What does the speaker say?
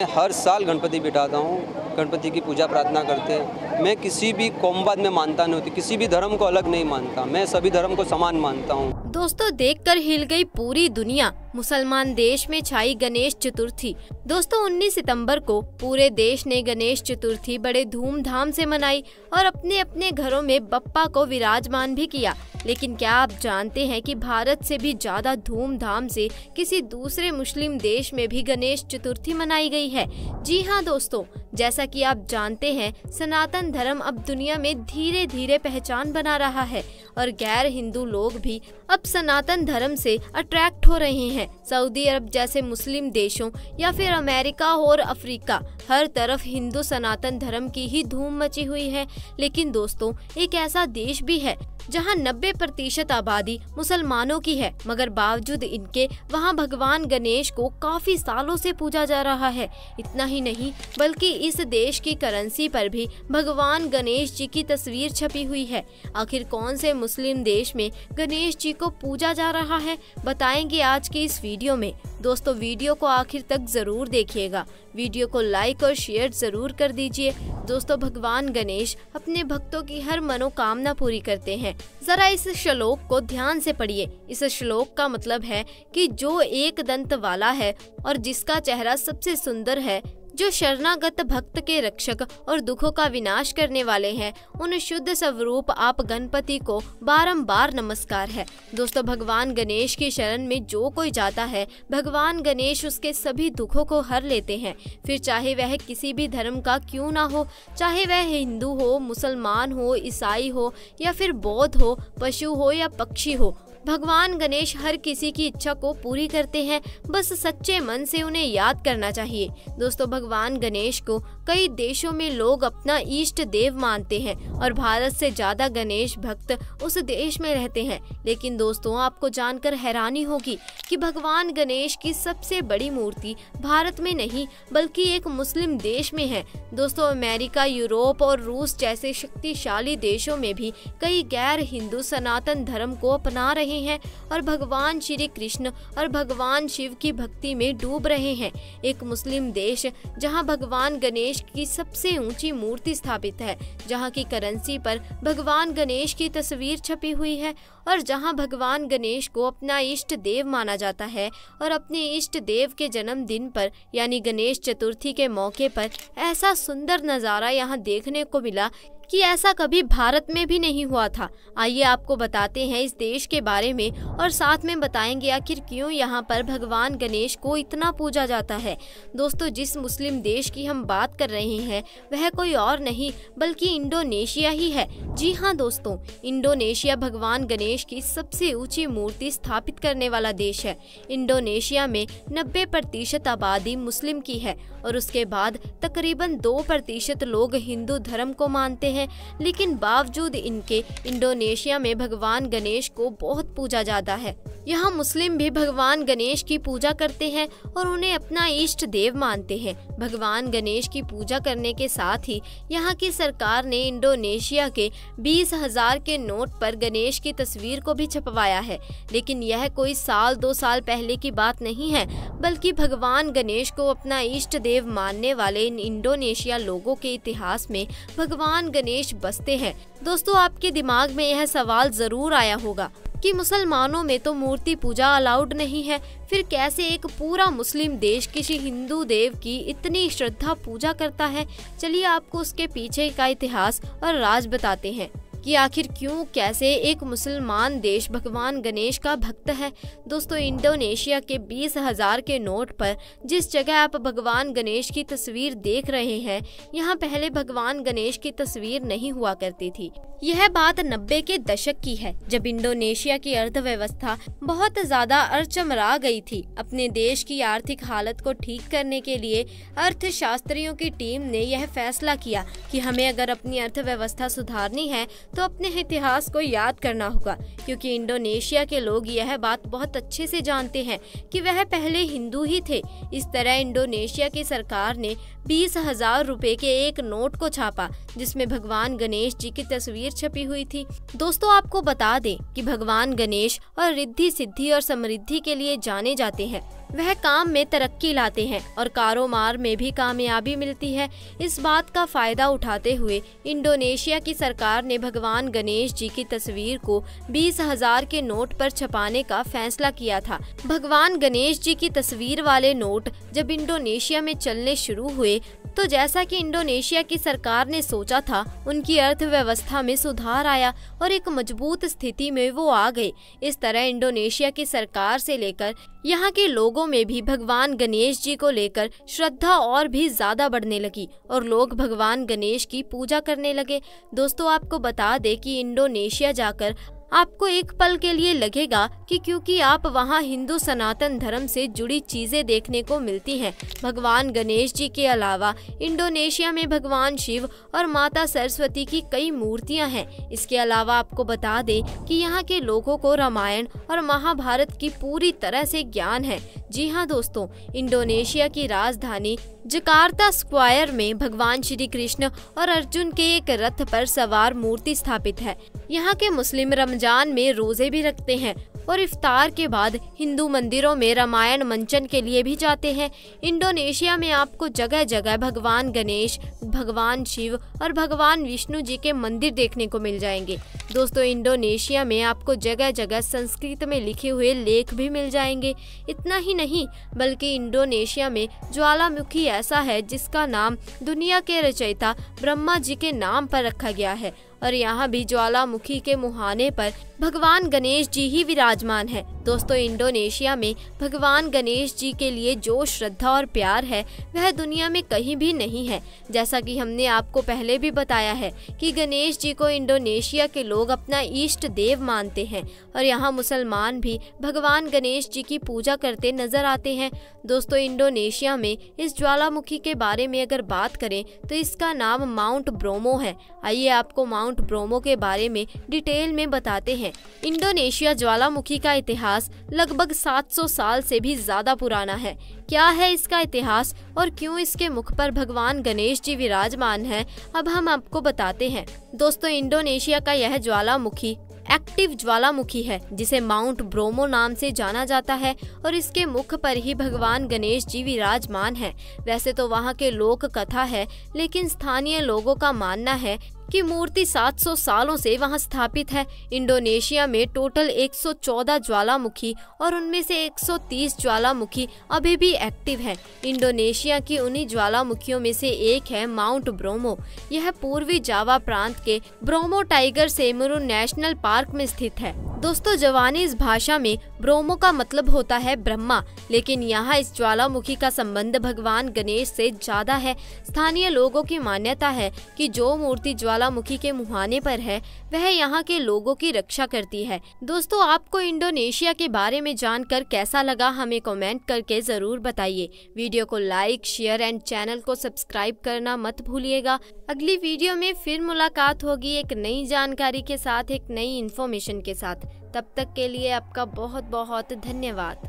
हर साल गणपति बिठाता हूँ, गणपति की पूजा प्रार्थना करते हैं। मैं किसी भी कौमवाद में मानता नहीं होती, किसी भी धर्म को अलग नहीं मानता, मैं सभी धर्म को समान मानता हूँ। दोस्तों देखकर हिल गई पूरी दुनिया, मुसलमान देश में छाई गणेश चतुर्थी। दोस्तों 19 सितंबर को पूरे देश ने गणेश चतुर्थी बड़े धूमधाम से मनाई और अपने अपने घरों में बप्पा को विराजमान भी किया। लेकिन क्या आप जानते हैं कि भारत से भी ज्यादा धूमधाम से किसी दूसरे मुस्लिम देश में भी गणेश चतुर्थी मनाई गई है? जी हाँ दोस्तों, जैसा कि आप जानते हैं सनातन धर्म अब दुनिया में धीरे धीरे पहचान बना रहा है और गैर हिंदू लोग भी अब सनातन धर्म से अट्रैक्ट हो रहे हैं। सऊदी अरब जैसे मुस्लिम देशों या फिर अमेरिका और अफ्रीका, हर तरफ हिंदू सनातन धर्म की ही धूम मची हुई है। लेकिन दोस्तों एक ऐसा देश भी है जहां 90% आबादी मुसलमानों की है, मगर बावजूद इनके वहां भगवान गणेश को काफी सालों से पूजा जा रहा है। इतना ही नहीं बल्कि इस देश की करेंसी पर भी भगवान गणेश जी की तस्वीर छपी हुई है। आखिर कौन से मुस्लिम देश में गणेश जी को पूजा जा रहा है, बताएंगे आज की इस वीडियो में। दोस्तों वीडियो को आखिर तक जरूर देखिएगा, वीडियो को लाइक और शेयर जरूर कर दीजिए। दोस्तों भगवान गणेश अपने भक्तों की हर मनोकामना पूरी करते हैं। जरा इस श्लोक को ध्यान से पढ़िए। इस श्लोक का मतलब है कि जो एक दंत वाला है और जिसका चेहरा सबसे सुंदर है, जो शरणागत भक्त के रक्षक और दुखों का विनाश करने वाले हैं, उन शुद्ध स्वरूप आप गणपति को बारंबार नमस्कार है। दोस्तों भगवान गणेश की शरण में जो कोई जाता है, भगवान गणेश उसके सभी दुखों को हर लेते हैं। फिर चाहे वह किसी भी धर्म का क्यों ना हो, चाहे वह हिंदू हो, मुसलमान हो, ईसाई हो या फिर बौद्ध हो, पशु हो या पक्षी हो, भगवान गणेश हर किसी की इच्छा को पूरी करते हैं। बस सच्चे मन से उन्हें याद करना चाहिए। दोस्तों भगवान गणेश को कई देशों में लोग अपना इष्ट देव मानते हैं और भारत से ज्यादा गणेश भक्त उस देश में रहते हैं। लेकिन दोस्तों आपको जानकर हैरानी होगी कि भगवान गणेश की सबसे बड़ी मूर्ति भारत में नहीं बल्कि एक मुस्लिम देश में है। दोस्तों अमेरिका, यूरोप और रूस जैसे शक्तिशाली देशों में भी कई गैर हिंदू सनातन धर्म को अपना रहे हैं और भगवान श्री कृष्ण और भगवान शिव की भक्ति में डूब रहे हैं। एक मुस्लिम देश जहां भगवान गणेश की सबसे ऊंची मूर्ति स्थापित है, जहां की करेंसी पर भगवान गणेश की तस्वीर छपी हुई है और जहां भगवान गणेश को अपना इष्ट देव माना जाता है और अपने इष्ट देव के जन्मदिन पर यानी गणेश चतुर्थी के मौके पर ऐसा सुंदर नज़ारा यहां देखने को मिला कि ऐसा कभी भारत में भी नहीं हुआ था। आइए आपको बताते हैं इस देश के बारे में और साथ में बताएंगे आखिर क्यों यहाँ पर भगवान गणेश को इतना पूजा जाता है। दोस्तों जिस मुस्लिम देश की हम बात कर रहे हैं वह कोई और नहीं बल्कि इंडोनेशिया ही है। जी हाँ दोस्तों, इंडोनेशिया भगवान गणेश की सबसे ऊंची मूर्ति स्थापित करने वाला देश है। इंडोनेशिया में 90% आबादी मुस्लिम की है और उसके बाद तकरीबन 2% लोग हिंदू धर्म को मानते हैं। लेकिन बावजूद इनके इंडोनेशिया में भगवान गणेश को बहुत पूजा जाता है। यहाँ मुस्लिम भी भगवान गणेश की पूजा करते हैं और उन्हें अपना इष्ट देव मानते हैं। भगवान गणेश की पूजा करने के साथ ही यहाँ की सरकार ने इंडोनेशिया के 20,000 के नोट पर गणेश की तस्वीर को भी छपवाया है। लेकिन यह कोई साल 2 साल पहले की बात नहीं है बल्कि भगवान गणेश को अपना इष्ट देव मानने वाले इन इंडोनेशिया लोगों के इतिहास में भगवान गणेश बसते हैं। दोस्तों आपके दिमाग में यह सवाल जरूर आया होगा कि मुसलमानों में तो मूर्ति पूजा अलाउड नहीं है, फिर कैसे एक पूरा मुस्लिम देश किसी हिंदू देव की इतनी श्रद्धा पूजा करता है। चलिए आपको उसके पीछे का इतिहास और राज बताते हैं कि आखिर क्यों कैसे एक मुसलमान देश भगवान गणेश का भक्त है। दोस्तों इंडोनेशिया के 20,000 के नोट पर जिस जगह आप भगवान गणेश की तस्वीर देख रहे हैं, यहाँ पहले भगवान गणेश की तस्वीर नहीं हुआ करती थी। यह बात 90 के दशक की है जब इंडोनेशिया की अर्थव्यवस्था बहुत ज्यादा अड़चमरा गई थी। अपने देश की आर्थिक हालत को ठीक करने के लिए अर्थशास्त्रियों की टीम ने यह फैसला किया कि हमें अगर अपनी अर्थव्यवस्था सुधारनी है तो अपने इतिहास को याद करना होगा, क्योंकि इंडोनेशिया के लोग यह बात बहुत अच्छे से जानते हैं कि वह पहले हिंदू ही थे। इस तरह इंडोनेशिया की सरकार ने 20,000 रुपए के एक नोट को छापा जिसमें भगवान गणेश जी की तस्वीर छपी हुई थी। दोस्तों आपको बता दें कि भगवान गणेश और रिद्धि सिद्धि और समृद्धि के लिए जाने जाते हैं। वह काम में तरक्की लाते हैं और कारोबार में भी कामयाबी मिलती है। इस बात का फायदा उठाते हुए इंडोनेशिया की सरकार ने भगवान गणेश जी की तस्वीर को 20,000 के नोट पर छपाने का फैसला किया था। भगवान गणेश जी की तस्वीर वाले नोट जब इंडोनेशिया में चलने शुरू हुए तो जैसा कि इंडोनेशिया की सरकार ने सोचा था, उनकी अर्थव्यवस्था में सुधार आया और एक मजबूत स्थिति में वो आ गए। इस तरह इंडोनेशिया की सरकार से लेकर यहाँ के लोगों में भी भगवान गणेश जी को लेकर श्रद्धा और भी ज्यादा बढ़ने लगी और लोग भगवान गणेश की पूजा करने लगे। दोस्तों, आपको बता दें कि इंडोनेशिया जाकर आपको एक पल के लिए लगेगा कि क्योंकि आप वहां हिंदू सनातन धर्म से जुड़ी चीजें देखने को मिलती हैं। भगवान गणेश जी के अलावा इंडोनेशिया में भगवान शिव और माता सरस्वती की कई मूर्तियां हैं। इसके अलावा आपको बता दें कि यहाँ के लोगों को रामायण और महाभारत की पूरी तरह से ज्ञान है। जी हाँ दोस्तों, इंडोनेशिया की राजधानी जकार्ता स्क्वायर में भगवान श्री कृष्ण और अर्जुन के एक रथ पर सवार मूर्ति स्थापित है। यहाँ के मुस्लिम रमजान में रोजे भी रखते हैं और इफ्तार के बाद हिंदू मंदिरों में रामायण मंचन के लिए भी जाते हैं। इंडोनेशिया में आपको जगह जगह भगवान गणेश, भगवान शिव और भगवान विष्णु जी के मंदिर देखने को मिल जाएंगे। दोस्तों, इंडोनेशिया में आपको जगह जगह संस्कृत में लिखे हुए लेख भी मिल जाएंगे। इतना ही नहीं, बल्कि इंडोनेशिया में ज्वालामुखी ऐसा है जिसका नाम दुनिया के रचयिता ब्रह्मा जी के नाम पर रखा गया है और यहाँ भी ज्वालामुखी के मुहाने पर भगवान गणेश जी ही विराजमान है। दोस्तों, इंडोनेशिया में भगवान गणेश जी के लिए जो श्रद्धा और प्यार है वह दुनिया में कहीं भी नहीं है। जैसा कि हमने आपको पहले भी बताया है कि गणेश जी को इंडोनेशिया के लोग अपना इष्ट देव मानते हैं और यहाँ मुसलमान भी भगवान गणेश जी की पूजा करते नजर आते हैं। दोस्तों, इंडोनेशिया में इस ज्वालामुखी के बारे में अगर बात करें तो इसका नाम माउंट ब्रोमो है। आइए आपको माउंट ब्रोमो के बारे में डिटेल में बताते हैं। इंडोनेशिया ज्वालामुखी का इतिहास लगभग 700 साल से भी ज्यादा पुराना है। क्या है इसका इतिहास और क्यों इसके मुख पर भगवान गणेश जी विराजमान हैं, अब हम आपको बताते हैं। दोस्तों, इंडोनेशिया का यह ज्वालामुखी एक्टिव ज्वालामुखी है जिसे माउंट ब्रोमो नाम से जाना जाता है और इसके मुख पर ही भगवान गणेश जी विराजमान हैं। वैसे तो वहाँ के लोक कथा है, लेकिन स्थानीय लोगों का मानना है कि मूर्ति 700 सालों से वहां स्थापित है। इंडोनेशिया में टोटल 114 ज्वालामुखी और उनमें से 130 ज्वालामुखी अभी भी एक्टिव हैं। इंडोनेशिया की उन्हीं ज्वालामुखियों में से एक है माउंट ब्रोमो। यह पूर्वी जावा प्रांत के ब्रोमो टाइगर सेमरू नेशनल पार्क में स्थित है। दोस्तों, जवानीज भाषा में ब्रोमो का मतलब होता है ब्रह्मा, लेकिन यहाँ इस ज्वालामुखी का संबंध भगवान गणेश से ज्यादा है। स्थानीय लोगों की मान्यता है कि जो मूर्ति ज्वालामुखी के मुहाने पर है वह यहाँ के लोगों की रक्षा करती है। दोस्तों, आपको इंडोनेशिया के बारे में जानकर कैसा लगा हमें कमेंट करके जरूर बताइए। वीडियो को लाइक, शेयर एंड चैनल को सब्सक्राइब करना मत भूलिएगा। अगली वीडियो में फिर मुलाकात होगी एक नई जानकारी के साथ, एक नई इन्फॉर्मेशन के साथ। तब तक के लिए आपका बहुत बहुत धन्यवाद।